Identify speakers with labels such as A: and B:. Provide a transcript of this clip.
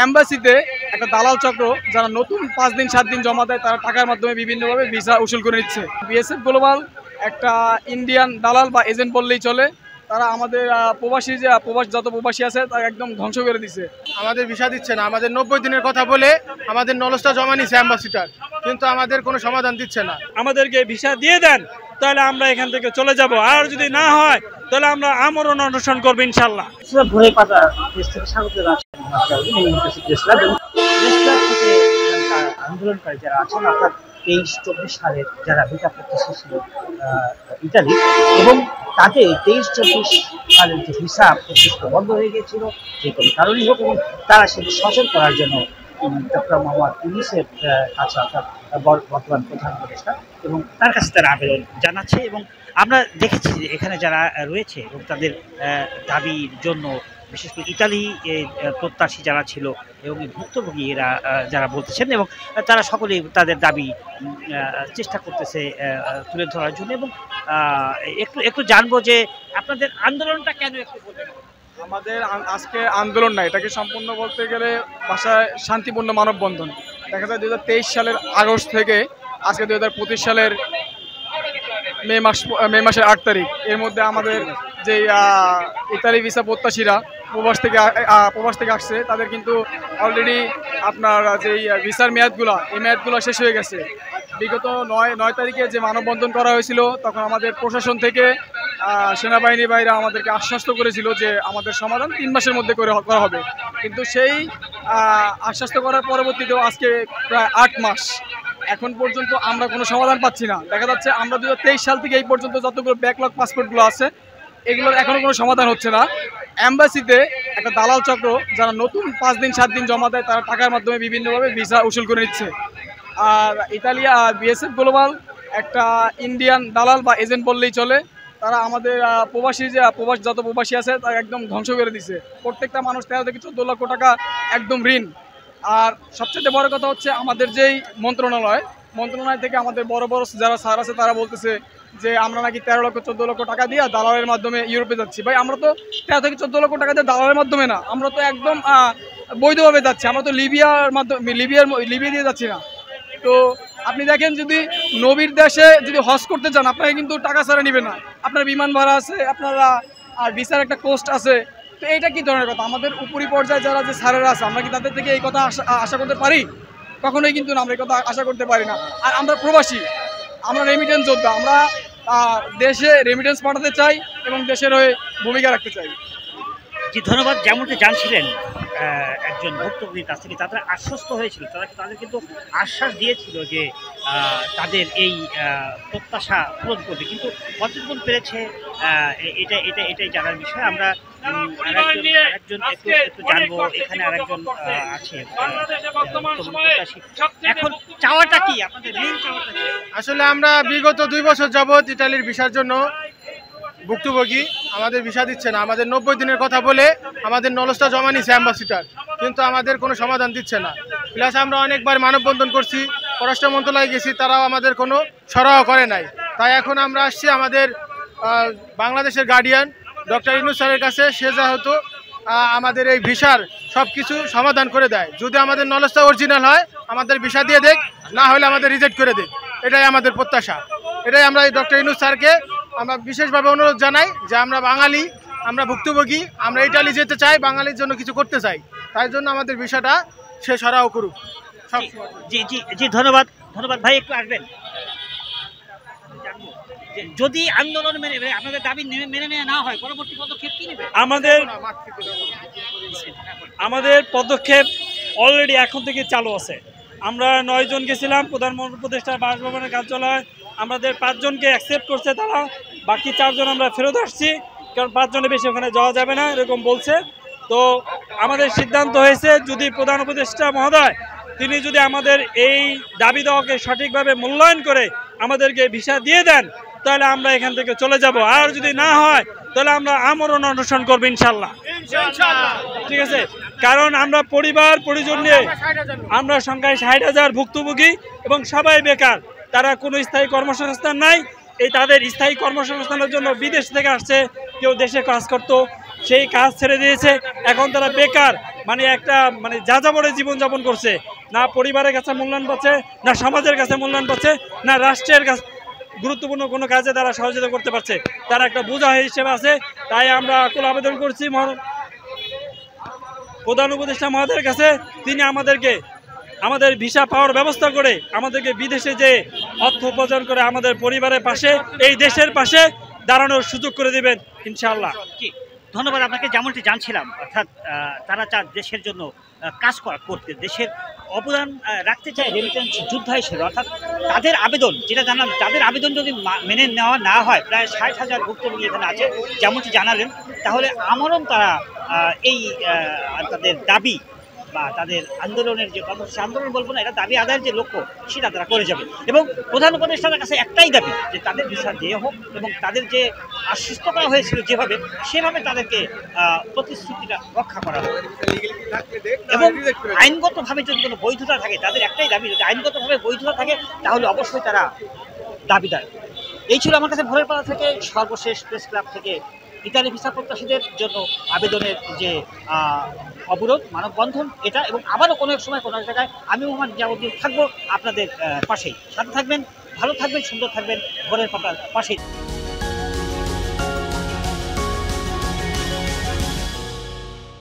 A: এম্বাসিতে একটা দালাল চক্র যারা নতুন 5 দিন 7 দিন জমা দেয় তারা টাকার মাধ্যমে বিভিন্নভাবে ভিসা উসুল করে নিচ্ছে। বিএসএফ গ্লোবাল একটা ইন্ডিয়ান দালাল বা এজেন্ট বললেই চলে। তারা আমাদের যত প্রবাসী আছে তারা একদম ধ্বংস করে দিচ্ছে।
B: আমাদের ভিসা দিচ্ছে না, আমাদের 90 দিনের কথা বলে আমাদের নলসটা জমা নিচ্ছে অ্যাম্বাসিডার, কিন্তু আমাদের কোনো সমাধান দিচ্ছে না।
C: আমাদেরকে ভিসা দিয়ে দেন, তাহলে আমরা এখান থেকে চলে যাব, আর যদি না হয় তাহলে আমরা আমরণ অনশন করবো ইনশাল্লাহ।
D: ভরে পাতা দেশ থেকে স্বাগত আন্দোলনকারী যারা আছেন অর্থাৎ 23-24 সালের যারা ভিসা প্রত্যাশী ছিল ইতালি, এবং তাতে 23-24 সালের যে ভিসা প্রতিষ্ঠা বন্ধ হয়ে গিয়েছিল যে কোনো কারণেই হোক, এবং তারা সেটি সচল করার জন্য ডক্টর মোহাম্মদ ইউনূসের কাছে অর্থাৎ বর্তমান প্রধান উপদেষ্টা এবং তার কাছে তারা আবেদন জানাচ্ছে। এবং আমরা দেখেছি যে এখানে যারা রয়েছে এবং তাদের দাবির জন্য বিশেষ করে ইতালি প্রত্যাশী যারা ছিল এবং ভুক্তভোগী এরা যারা বলতেছেন, এবং তারা সকলেই তাদের দাবি চেষ্টা করতেছে তুলে ধরার জন্য। এবং একটু জানবো যে আপনাদের আন্দোলনটা কেন একটু বলবেন।
A: আমাদের আজকে আন্দোলন না, এটাকে সম্পূর্ণ বলতে গেলে ভাষায় শান্তিপূর্ণ মানববন্ধন। দেখা যায় 2023 সালের আগস্ট থেকে আজকে 2025 সালের মে মাসের 8 তারিখ, এর মধ্যে আমাদের যে ইতালি ভিসা প্রত্যাশীরা প্রবাস থেকে আসছে তাদের কিন্তু অলরেডি আপনার যে ভিসার মেয়াদগুলো শেষ হয়ে গেছে। বিগত 9 তারিখে যে মানববন্ধন করা হয়েছিল তখন আমাদের প্রশাসন থেকে সেনাবাহিনী ভাইরা আমাদেরকে আশ্বস্ত করেছিল যে আমাদের সমাধান 3 মাসের মধ্যে করা হবে, কিন্তু সেই আশ্বস্ত করার পরবর্তীতেও আজকে প্রায় 8 মাস এখন পর্যন্ত আমরা কোনো সমাধান পাচ্ছি না। দেখা যাচ্ছে আমরা 2023 সাল থেকে এই পর্যন্ত যতগুলো ব্যাকলগ পাসপোর্টগুলো আছে এগুলোর এখনও কোনো সমাধান হচ্ছে না। এম্বাসিতে একটা দালাল চক্র যারা নতুন 5 দিন 7 দিন জমা দেয় তারা টাকার মাধ্যমে বিভিন্নভাবে ভিসা উসুল করে নিচ্ছে। আর বিএসএফ গ্লোবাল একটা ইন্ডিয়ান দালাল বা এজেন্ট বললেই চলে। তারা আমাদের যত প্রবাসী আছে তারা একদম ধ্বংস করে দিচ্ছে। প্রত্যেকটা মানুষ 13 থেকে 14 লক্ষ টাকা একদম ঋণ। আর সবচেয়ে বড় কথা হচ্ছে আমাদের যেই মন্ত্রণালয় থেকে আমাদের বড় যারা স্যার আছে তারা বলতেছে যে আমরা নাকি 13 লক্ষ 14 লক্ষ টাকা দিয়ে দালালের মাধ্যমে ইউরোপে যাচ্ছি। ভাই, আমরা তো 13 থেকে 14 লক্ষ টাকা দিয়ে দালালের মাধ্যমে না, আমরা তো একদম বৈধভাবে যাচ্ছি। আমরা তো লিবিয়া দিয়ে যাচ্ছি না। তো আপনি দেখেন, যদি নবীর দেশে যদি হজ করতে চান আপনাকে কিন্তু টাকা ছাড়া নেবে না, আপনার বিমান ভাড়া আছে, আপনারা আর ভিসার একটা কোস্ট আছে। তো এইটা কি ধরনের কথা? আমাদের উপরি পর্যায়ে যারা যে স্যারেরা আছে আমরা কি তাদের থেকে এই কথা আশা করতে পারি? কখনোই কিন্তু না, আমরা এই কথা আশা করতে পারি না। আর আমরা প্রবাসী, আমরা রেমিটেন্স যোদ্ধা, আমরা দেশে রেমিটেন্স পাঠাতে চাই এবং দেশের হয়ে ভূমিকা রাখতে চাই।
D: জি, ধন্যবাদ। যেমনটি জানছিলেন একজন ভুক্তভোগীর কাছ থেকে, তারা আশ্বস্ত হয়েছিল, তাদের কিন্তু আশ্বাস দিয়েছিল যে তাদের এই প্রত্যাশা পূরণ করবে, কিন্তু কতক্ষণ পেরেছে এটাই জানার বিষয়। আমরা একটু জানবো, এখানে আরেকজন আছে। এখন চাওয়াটা কি আপনাদের মেইন চাওয়াটা কি?
B: আসলে আমরা বিগত 2 বছর যাবৎ ইতালির ভিসার জন্য ভুক্তভোগী, আমাদের ভিসা দিচ্ছে না, আমাদের 90 দিনের কথা বলে আমাদের নলসটা জমা নিচ্ছে অ্যাম্বাসিডার, কিন্তু আমাদের কোনো সমাধান দিচ্ছে না। প্লাস আমরা অনেকবার মানববন্ধন করছি, পররাষ্ট্র মন্ত্রণালয়ে গেছি, তারাও আমাদের কোনো সরাহ করে নাই। তাই এখন আমরা আসছি আমাদের বাংলাদেশের গার্ডিয়ান ডক্টর ইউনূস স্যারের কাছে। সে যেহেতু আমাদের এই ভিসার সব কিছু সমাধান করে দেয়, যদি আমাদের নলেজটা অরিজিনাল হয় আমাদের ভিসা দিয়ে দেখ, না হলে আমাদের রিজেক্ট করে দেখ, এটাই আমাদের প্রত্যাশা। এটাই আমরা এই ডক্টর ইউনূস স্যারকে আমরা বিশেষভাবে অনুরোধ জানাই যে আমরা বাঙালি, আমরা ভুক্তভোগী, আমরা ইটালি যেতে চাই, বাঙালির জন্য কিছু করতে চাই, তাই জন্য আমাদের ভিসাটা সে সরাও করুক।
D: জি জি জি, ধন্যবাদ ভাই। একটু আসবেন। যদি আন্দোলন আপনাদের দাবি মেনে নেওয়া না হয়, পরবর্তী পদক্ষেপ কি নেবে?
C: আমাদের পদক্ষেপ অলরেডি এখন থেকে চালু আছে। আমরা 9 জন গেছিলাম প্রধানমন্ত্রী উপদেষ্টার বাসভবনের কার্যালয়, আমাদের 5 জনকে অ্যাকসেপ্ট করছে তারা, বাকি 4 জন আমরা ফেরত আসছি, কারণ 5 জনের বেশি ওখানে যাওয়া যাবে না এরকম বলছে। তো আমাদের সিদ্ধান্ত হয়েছে, যদি প্রধান উপদেষ্টা মহোদয় তিনি যদি আমাদের এই দাবি দেওয়াকে সঠিকভাবে মূল্যায়ন করে আমাদেরকে ভিসা দিয়ে দেন, তাহলে আমরা এখান থেকে চলে যাব, আর যদি না হয় তাহলে আমরা আমরণ অনশন করবো ইনশাল্লাহ। ঠিক আছে, কারণ আমরা পরিজন নিয়ে আমরা সংখ্যায় 60,000 ভুক্তভোগী এবং সবাই বেকার, তারা কোনো স্থায়ী কর্মসংস্থান নাই। তাদের স্থায়ী কর্মসংস্থানের জন্য বিদেশ থেকে আসছে, কেউ দেশে কাজ করতো, সেই কাজ ছেড়ে দিয়েছে। এখন তারা বেকার, মানে একটা মানে যাযাবরে জীবনযাপন করছে, না পরিবারের কাছে মূল্যায়ন পাচ্ছে, না সমাজের কাছে মূল্যায়ন পাচ্ছে, না রাষ্ট্রের কাছে গুরুত্বপূর্ণ কোনো কাজে তারা সহযোগিতা করতে পারছে। তারা একটা বোঝা হিসেবে আছে। তাই আমরা আকুল আবেদন করছি প্রধান উপদেষ্টা মহোদয়ের কাছে, তিনি আমাদের ভিসা পাওয়ার ব্যবস্থা করে আমাদেরকে বিদেশে যে অর্থ উপার্জন করে আমাদের পরিবারের পাশে, এই দেশের পাশে দাঁড়ানোর সুযোগ করে দেবেন ইনশাআল্লাহ।
D: ধন্যবাদ আপনাকে। যেমনটি জানছিলাম, অর্থাৎ তারা চান দেশের জন্য কাজ করতে, দেশের অবদান রাখতে চায় রেমিটেন্স যোদ্ধা হিসেবে। অর্থাৎ তাদের আবেদন, যেটা জানান, তাদের আবেদন যদি মেনে নেওয়া না হয়, প্রায় 60,000 ভুক্তভোগী এখানে আছে যেমনটি জানালেন, তাহলে আমরণ তারা এই তাদের দাবি বা তাদের আন্দোলনের যে কর্মসূচি, আন্দোলন বলবো না, এটা দাবি আদায়ের যে লক্ষ্য সেটা তারা করে যাবে। এবং প্রধান উপদেষ্টার কাছে একটাই দাবি, যে তাদের ভিসা দেওয়া হোক এবং তাদের যে আশ্বস্ত করা হয়েছিল যেভাবে, সেভাবে তাদেরকে প্রতিশ্রুতিটা রক্ষা করা হোক। এবং আইনগতভাবে যদি কোনো বৈধতা থাকে, তাদের একটাই দাবি, যদি আইনগতভাবে বৈধতা থাকে তাহলে অবশ্যই তারা দাবিদার। এই ছিল আমার কাছে ভোরের পাড়া থেকে সর্বশেষ প্রেস ক্লাব থেকে ইতালি ভিসা প্রত্যাশীদের জন্য আবেদনের যে অবরোধ, মানববন্ধন এটা। এবং আবারও কোনো এক সময় কোনো এক জায়গায় আমি মোহাম্মদ জিয়াউদ্দিন থাকবো আপনাদের পাশেই। সাথে থাকবেন, ভালো থাকবেন, সুন্দর থাকবেন, ভোরের পাতার পাশেই।